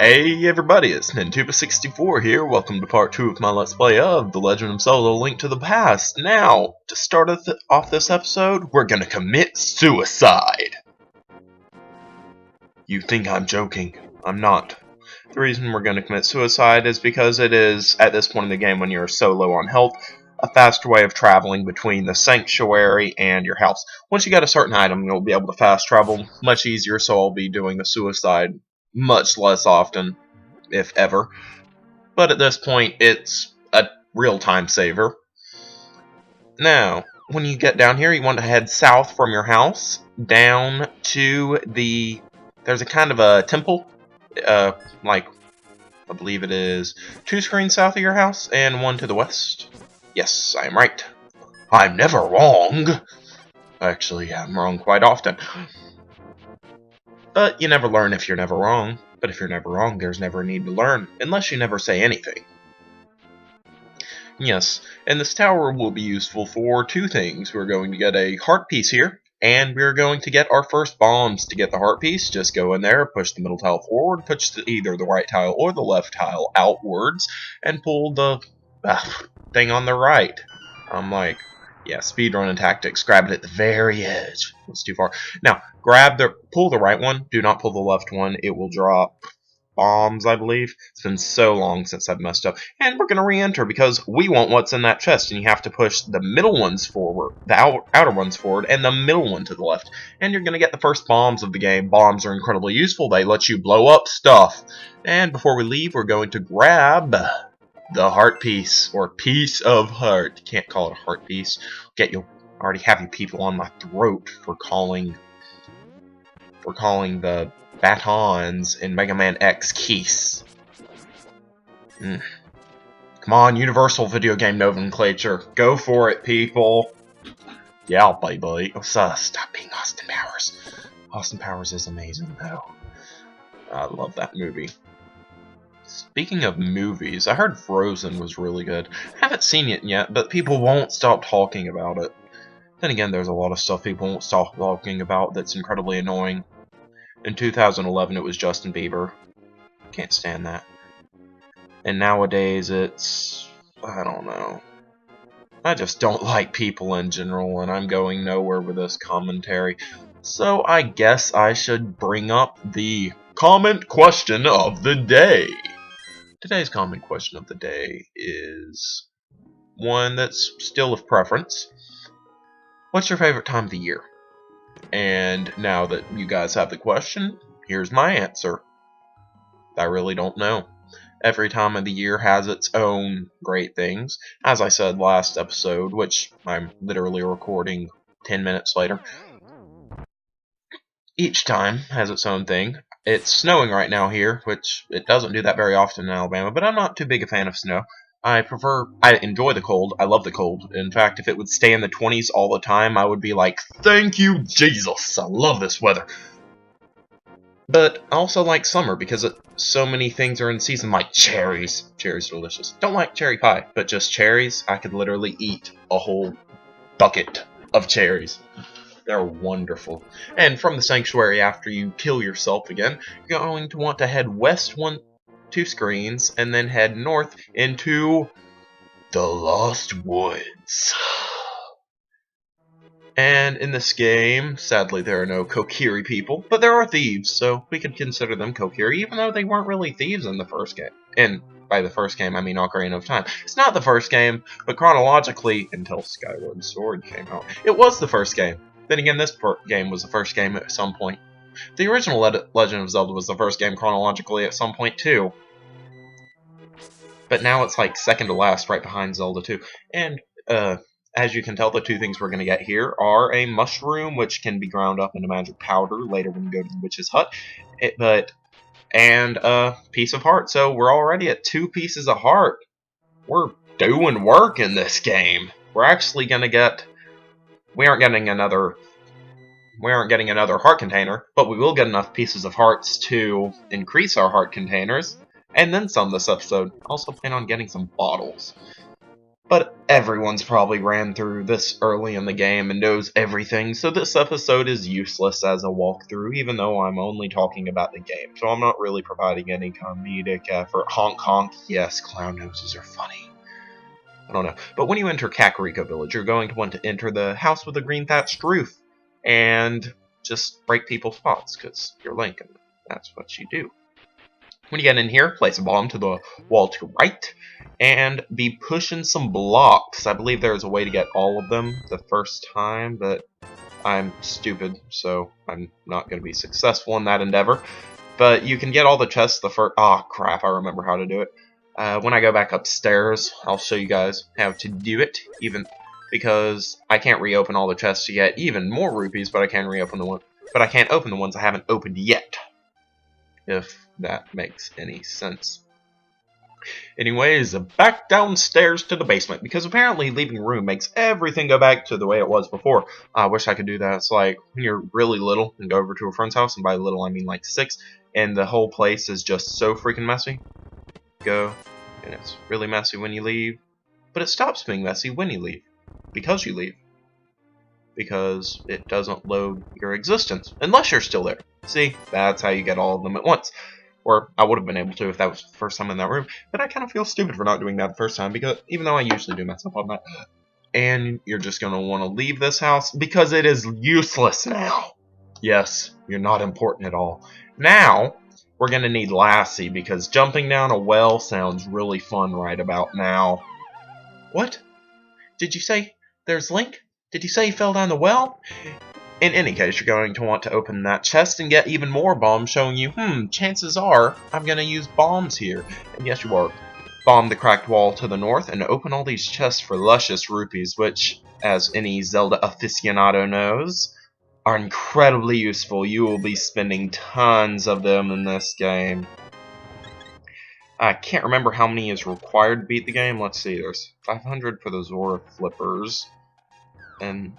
Hey everybody, it's Nintuba64 here. Welcome to part 2 of my Let's Play of The Legend of Zelda: Link to the Past. Now, to start off this episode, we're gonna commit suicide. You think I'm joking. I'm not. The reason we're gonna commit suicide is because it is, at this point in the game when you're so low on health, a faster way of traveling between the sanctuary and your house. Once you get a certain item, you'll be able to fast travel much easier, so I'll be doing the suicide much less often, if ever. But at this point, it's a real time saver. Now, when you get down here, you want to head south from your house, down to there's a kind of a temple, like, I believe it is 2 screens south of your house, and 1 to the west. Yes, I am right. I'm never wrong. Actually, I'm wrong quite often. But you never learn if you're never wrong. But if you're never wrong, there's never a need to learn, unless you never say anything. Yes, and this tower will be useful for 2 things. We're going to get a heart piece here, and we're going to get our first bombs. To get the heart piece, just go in there, push the middle tile forward, push either the right tile or the left tile outwards, and pull the thing on the right. I'm like, yeah, speedrunning tactics. Grab it at the very edge. That's too far. Now, pull the right one. Do not pull the left one. It will drop bombs, I believe. It's been so long since I've messed up. And we're going to re-enter because we want what's in that chest. And you have to push the middle ones forward, the outer ones forward, and the middle one to the left. And you're going to get the first bombs of the game. Bombs are incredibly useful. They let you blow up stuff. And before we leave, we're going to grab the heart piece, or piece of heart. Can't call it a heart piece. You'll already have you people on my throat for calling the batons in Mega Man X keys. Come on, universal video game nomenclature. Go for it, people. Yeah, baby. Stop being Austin Powers. Austin Powers is amazing, though. I love that movie. Speaking of movies, I heard Frozen was really good. I haven't seen it yet, but people won't stop talking about it. Then again, there's a lot of stuff people won't stop talking about that's incredibly annoying. In 2011, it was Justin Bieber. Can't stand that. And nowadays, it's... I don't know. I just don't like people in general, and I'm going nowhere with this commentary. So I guess I should bring up the comment question of the day. Today's comment question of the day is one that's still of preference. What's your favorite time of the year? And now that you guys have the question, here's my answer. I really don't know. Every time of the year has its own great things. As I said last episode, which I'm literally recording 10 minutes later, each time has its own thing. It's snowing right now here, which it doesn't do that very often in Alabama, but I'm not too big a fan of snow. I enjoy the cold. I love the cold. In fact, if it would stay in the 20s all the time, I would be like, thank you, Jesus, I love this weather. But I also like summer because so many things are in season, like cherries. Cherries are delicious. Don't like cherry pie, but just cherries. I could literally eat a whole bucket of cherries. They're wonderful. And from the sanctuary, after you kill yourself again, you're going to want to head west 2 screens, and then head north into the Lost Woods. And in this game, sadly there are no Kokiri people, but there are thieves, so we could consider them Kokiri, even though they weren't really thieves in the first game. And by the first game, I mean Ocarina of Time. It's not the first game, but chronologically, until Skyward Sword came out, it was the first game. Then again, this game was the first game at some point. The original Legend of Zelda was the first game chronologically at some point, too. But now it's like second to last, right behind Zelda 2. And, as you can tell, the 2 things we're going to get here are a mushroom, which can be ground up into magic powder later when you go to the witch's hut, and a piece of heart. So we're already at 2 pieces of heart. We're doing work in this game. We're actually going to get... We aren't getting another heart container, but we will get enough pieces of hearts to increase our heart containers, and then some this episode. Also plan on getting some bottles. But everyone's probably ran through this early in the game and knows everything, so this episode is useless as a walkthrough, even though I'm only talking about the game, so I'm not really providing any comedic effort. Honk honk, yes, clown noses are funny. I don't know. But when you enter Kakariko Village, you're going to want to enter the house with the green thatched roof, and just break people's spots, because you're Link, and that's what you do. When you get in here, place a bomb to the wall to the right, and be pushing some blocks. I believe there's a way to get all of them the first time, but I'm stupid, so I'm not going to be successful in that endeavor. But you can get all the chests the first... Oh, crap, I remember how to do it. When I go back upstairs, I'll show you guys how to do it, even because I can't reopen all the chests to get even more rupees, but I can reopen the one. But I can't open the ones I haven't opened yet, if that makes any sense. Anyways, back downstairs to the basement, because apparently leaving a room makes everything go back to the way it was before. I wish I could do that. It's like when you're really little and go over to a friend's house, and by little I mean like 6, and the whole place is just so freaking messy. Go, and it's really messy when you leave, but it stops being messy when you leave, because you leave. Because it doesn't load your existence, unless you're still there. See, that's how you get all of them at once. Or I would have been able to if that was the first time in that room, but I kind of feel stupid for not doing that the first time, because even though I usually do mess up on that. And you're just going to want to leave this house, because it is useless now. Yes, you're not important at all. Now, we're going to need Lassie, because jumping down a well sounds really fun right about now. What? Did you say there's Link? Did you say he fell down the well? In any case, you're going to want to open that chest and get even more bombs, showing you, chances are I'm going to use bombs here. And yes, you are. Bomb the cracked wall to the north and open all these chests for luscious rupees, which, as any Zelda aficionado knows, are incredibly useful. You will be spending tons of them in this game. I can't remember how many is required to beat the game. Let's see, there's 500 for the Zora flippers. And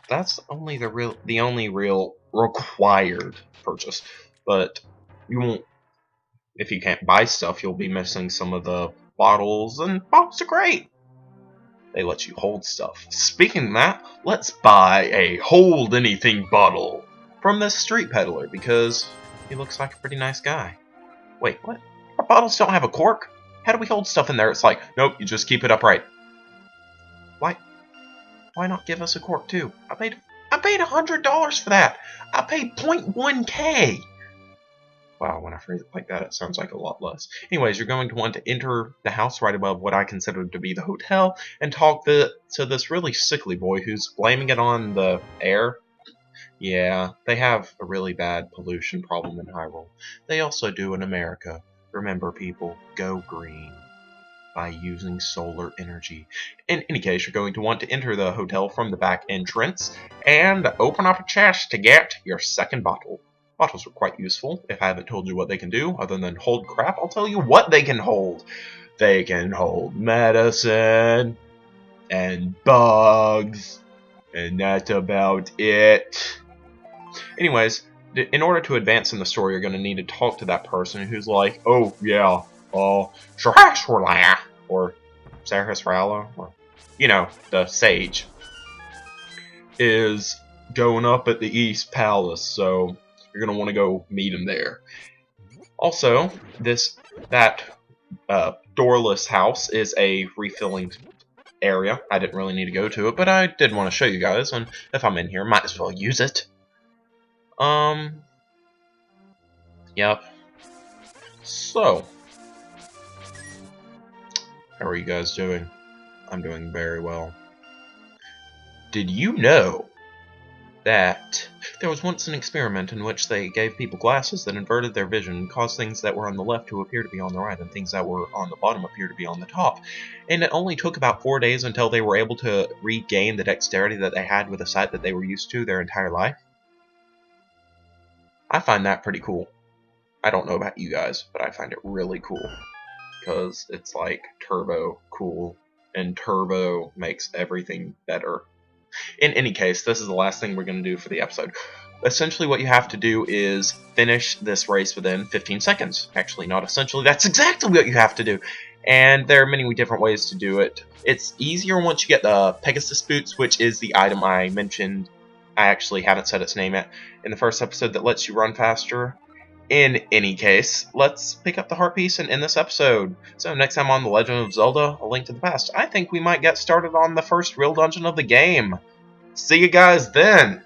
that's only the only real required purchase. But you won't, if you can't buy stuff, you'll be missing some of the bottles, and bottles are great. They let you hold stuff. Speaking of that, let's buy a hold anything bottle from this street peddler, because he looks like a pretty nice guy. Wait, what? Our bottles don't have a cork? How do we hold stuff in there? It's like, nope, you just keep it upright. Why not give us a cork too? I paid $100 for that. I paid 0.1K. Wow, when I phrase it like that, it sounds like a lot less. Anyways, you're going to want to enter the house right above what I consider to be the hotel and talk to this really sickly boy who's blaming it on the air. Yeah, they have a really bad pollution problem in Hyrule. They also do in America. Remember, people, go green by using solar energy. In any case, you're going to want to enter the hotel from the back entrance and open up a chest to get your second bottle. Bottles are quite useful. If I haven't told you what they can do, other than hold crap, I'll tell you what they can hold. They can hold medicine and bugs, and that's about it. Anyways, in order to advance in the story, you're going to need to talk to that person who's like, oh yeah, Saraswala, or Saraswala, or, you know, the sage, is going up at the East Palace, so you're going to want to go meet him there. Also, that doorless house is a refilling area. I didn't really need to go to it, but I did want to show you guys, and if I'm in here, might as well use it. Yep. So, how are you guys doing? I'm doing very well. Did you know that there was once an experiment in which they gave people glasses that inverted their vision and caused things that were on the left to appear to be on the right and things that were on the bottom appear to be on the top? And it only took about 4 days until they were able to regain the dexterity that they had with a sight that they were used to their entire life. I find that pretty cool. I don't know about you guys, but I find it really cool. Because it's like turbo cool, and turbo makes everything better. In any case, this is the last thing we're going to do for the episode. Essentially what you have to do is finish this race within 15 seconds. Actually, not essentially, that's exactly what you have to do. and there are many different ways to do it. It's easier once you get the Pegasus boots, which is the item I mentioned. I actually haven't said its name yet in the first episode, that lets you run faster. In any case, let's pick up the heart piece and end this episode. So next time on The Legend of Zelda: A Link to the Past, I think we might get started on the first real dungeon of the game. See you guys then!